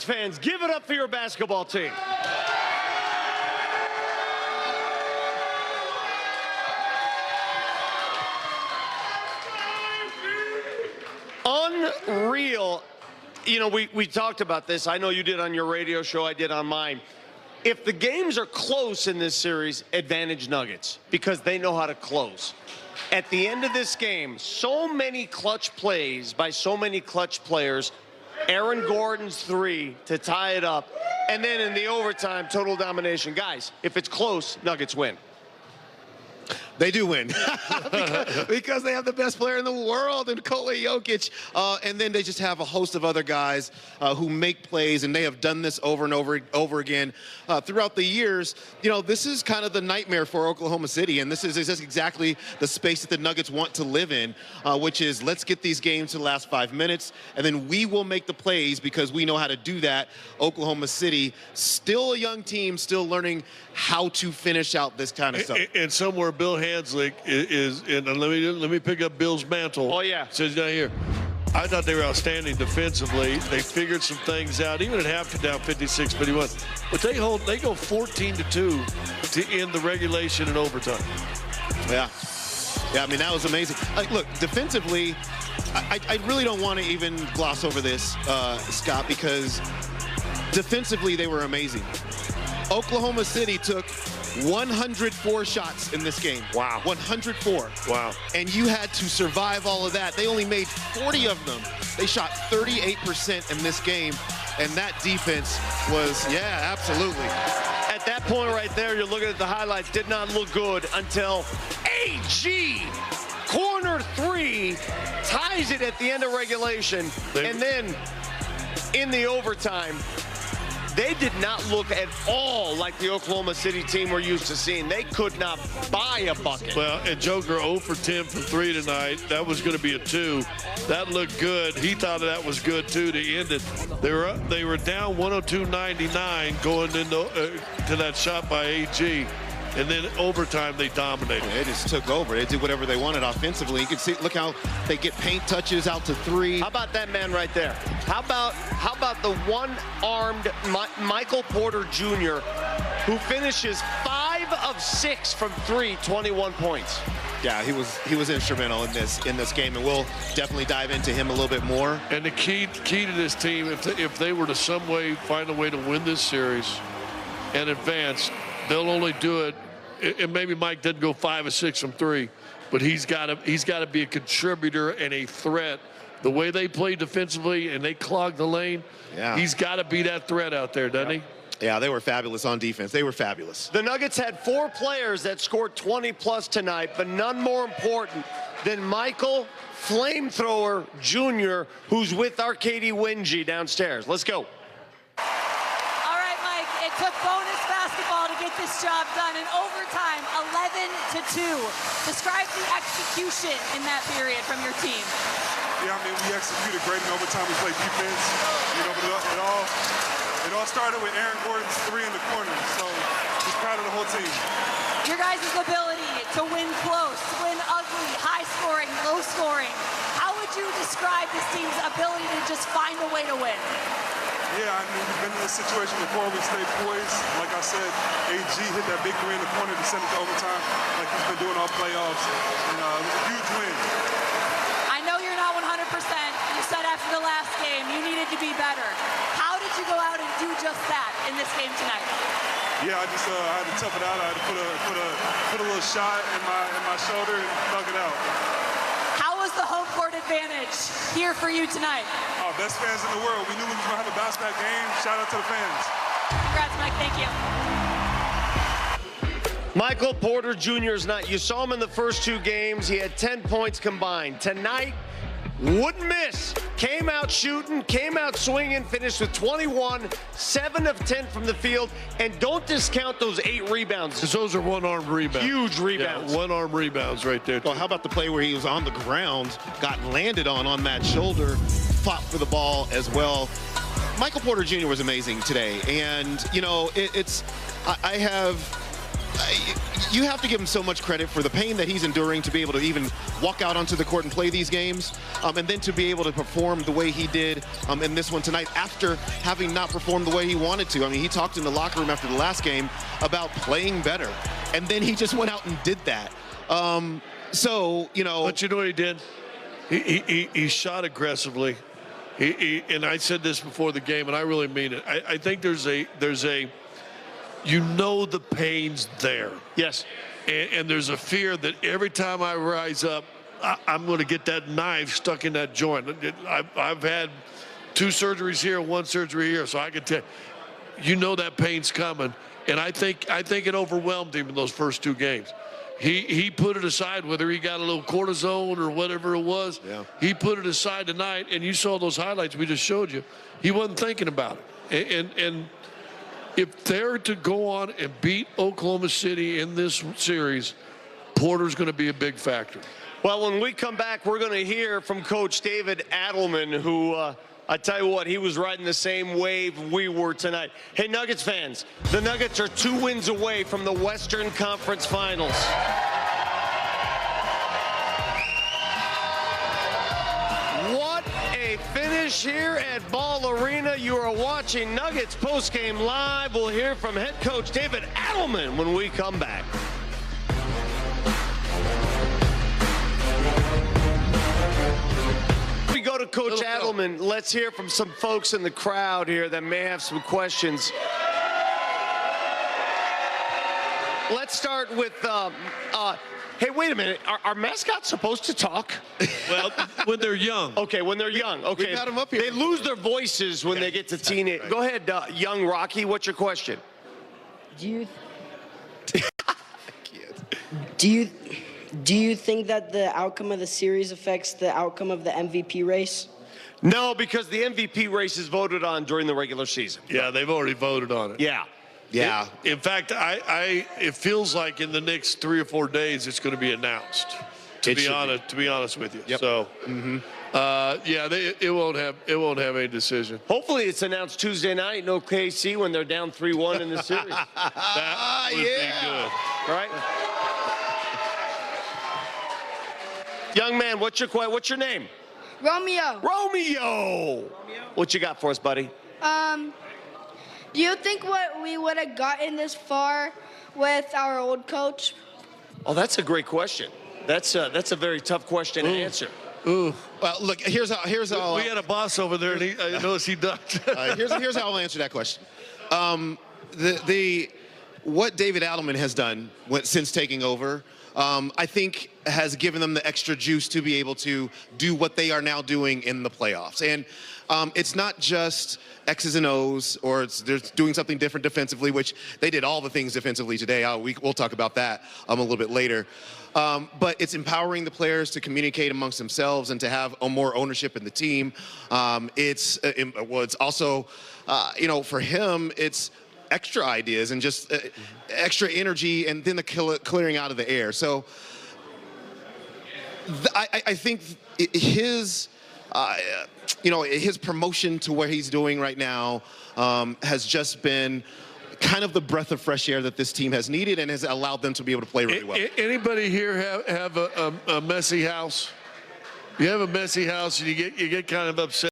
Nuggets fans, give it up for your basketball team. Unreal. You know, we talked about this. I know you did on your radio show. I did on mine. If the games are close in this series, advantage Nuggets because they know how to close. At the end of this game, so many clutch plays by so many clutch players. Aaron Gordon's 3 to tie it up. And then in the overtime, total domination. Guys, if it's close, Nuggets win. They do win because they have the best player in the world, Nikola Jokic, and then they just have a host of other guys who make plays, and they have done this over and over again throughout the years. You know, this is kind of the nightmare for Oklahoma City, and this is exactly the space that the Nuggets want to live in, which is let's get these games to the last 5 minutes, and then we will make the plays because we know how to do that. Oklahoma City, still a young team, still learning how to finish out this kind of stuff. And somewhere Bill Hanslick is, and let me pick up Bill's mantle. Oh, yeah. Says down here. I thought they were outstanding defensively. They figured some things out, even at halftime down 56-51. But they go 14-2 to end the regulation and overtime. Yeah. Yeah, I mean, that was amazing. Look, defensively, I really don't want to even gloss over this, Scott, because defensively they were amazing. Oklahoma City took 104 shots in this game. Wow. 104. Wow. And you had to survive all of that. They only made 40 of them. They shot 38% in this game. And that defense was, yeah, absolutely. At that point right there, you're looking at the highlights, did not look good until AG, corner 3, ties it at the end of regulation. And then in the overtime, they did not look at all like the Oklahoma City team we're used to seeing. They could not buy a bucket. Well, and Joker 0 for 10 from 3 tonight. That was going to be a 2. That looked good. He thought that was good, too, to end it. They were down 102-99 going into to that shot by AG. And then overtime, they dominated. They just took over. They did whatever they wanted offensively. You can see, look how they get paint touches out to 3. How about that man right there? How about the one-armed Michael Porter Jr., who finishes 5 of 6 from 3, 21 points. Yeah, he was instrumental in this game, and we'll definitely dive into him a little bit more. And the key to this team, if they were to some way find a way to win this series and advance, they'll only do it, and maybe Mike didn't go 5 or 6 from 3, but he's got to be a contributor and a threat. The way they play defensively and they clog the lane, yeah, he's got to be that threat out there, doesn't he? Yeah, they were fabulous on defense. They were fabulous. The Nuggets had 4 players that scored 20-plus tonight, but none more important than Michael Flamethrower Jr., who's with Arcady Wingy downstairs. Let's go. Took bonus basketball to get this job done in overtime, 11-2. Describe the execution in that period from your team. Yeah, I mean, we executed great in overtime. We played defense. You know, but it all started with Aaron Gordon's 3 in the corner. So just proud of the whole team. Your guys' ability to win close, win ugly, high scoring, low scoring. How would you describe this team's ability to just find a way to win? Yeah, I mean, we've been in this situation before. We stayed poised. Like I said, AG hit that big 3 in the corner to send it to overtime, like he's been doing all playoffs. And it was a huge win. I know you're not 100%. You said after the last game you needed to be better. How did you go out and do just that in this game tonight? Yeah, I had to tough it out. I had to put a little shot in my shoulder and thug it out. How was the home court advantage here for you tonight? Oh, best fans in the world. We knew we were going to have a bounce-back game. Shout out to the fans. Congrats, Mike. Thank you. Michael Porter Jr.'s night. You saw him in the first 2 games. He had 10 points combined. Tonight, wouldn't miss. Came out shooting, came out swinging, finished with 21, 7 of 10 from the field. And don't discount those 8 rebounds. Because those are one-armed rebounds. Huge rebounds. Yeah, one-armed rebounds right there. Well, how about the play where he was on the ground, got landed on that shoulder, fought for the ball as well. Michael Porter Jr. was amazing today. And, you know, I have you have to give him so much credit for the pain that he's enduring to be able to even walk out onto the court and play these games, and then to be able to perform the way he did in this one tonight after having not performed the way he wanted to. I mean, he talked in the locker room after the last game about playing better, and then he just went out and did that. So, you know. But you know what he did? He shot aggressively. And I said this before the game, and I really mean it. I think there's a you know the pain's there. Yes. And there's a fear that every time I rise up, I'm going to get that knife stuck in that joint. I've had 2 surgeries here, 1 surgery here, so I can tell you know that pain's coming. And I think it overwhelmed him in those first 2 games. He put it aside, whether he got a little cortisone or whatever it was. Yeah. He put it aside tonight, and you saw those highlights we just showed you. He wasn't thinking about it. And if they're to go on and beat Oklahoma City in this series, Porter's going to be a big factor. Well, when we come back, we're going to hear from Coach David Adelman, who, I tell you what, he was riding the same wave we were tonight. Hey, Nuggets fans, the Nuggets are 2 wins away from the Western Conference Finals. What a finish here at Ball Arena. You are watching Nuggets postgame live. We'll hear from head coach David Adelman when we come back. We go to Coach Adelman. Let's hear from some folks in the crowd here that may have some questions. Let's start with, hey, wait a minute. Are mascots supposed to talk? Well, when they're young. Okay, when they're young. Okay. We got 'em up here. They lose their voices when they get to teenage. right. Go ahead, young Rocky. What's your question? Do you think that the outcome of the series affects the outcome of the MVP race? No, because the MVP race is voted on during the regular season. Yeah, they've already voted on it. Yeah. Yeah. In fact, it feels like in the next 3 or 4 days it's going to be announced. To be honest with you. Yep. So, yeah, it won't have any decision. Hopefully it's announced Tuesday night, no KC when they're down 3-1 in the series. That would be good. All right. Young man, what's your name? Romeo, Romeo. What you got for us, buddy? do you think what we would have gotten this far with our old coach? Oh, that's a great question. That's a very tough question to answer. Ooh. Well, look, here's how We had a boss over there, and I noticed he ducked. here's how I'll answer that question. What David Adelman has done since taking over, I think has given them the extra juice to be able to do what they are now doing in the playoffs. And it's not just X's and O's, or they're doing something different defensively, which they did all the things defensively today. We'll talk about that a little bit later. But it's empowering the players to communicate amongst themselves and to have more ownership in the team. It's also, for him, it's extra ideas and just extra energy, and then the clearing out of the air. So I think his promotion to where he's doing right now has just been kind of the breath of fresh air that this team has needed and has allowed them to be able to play really well. Anybody here have a messy house? You have a messy house and you get kind of upset.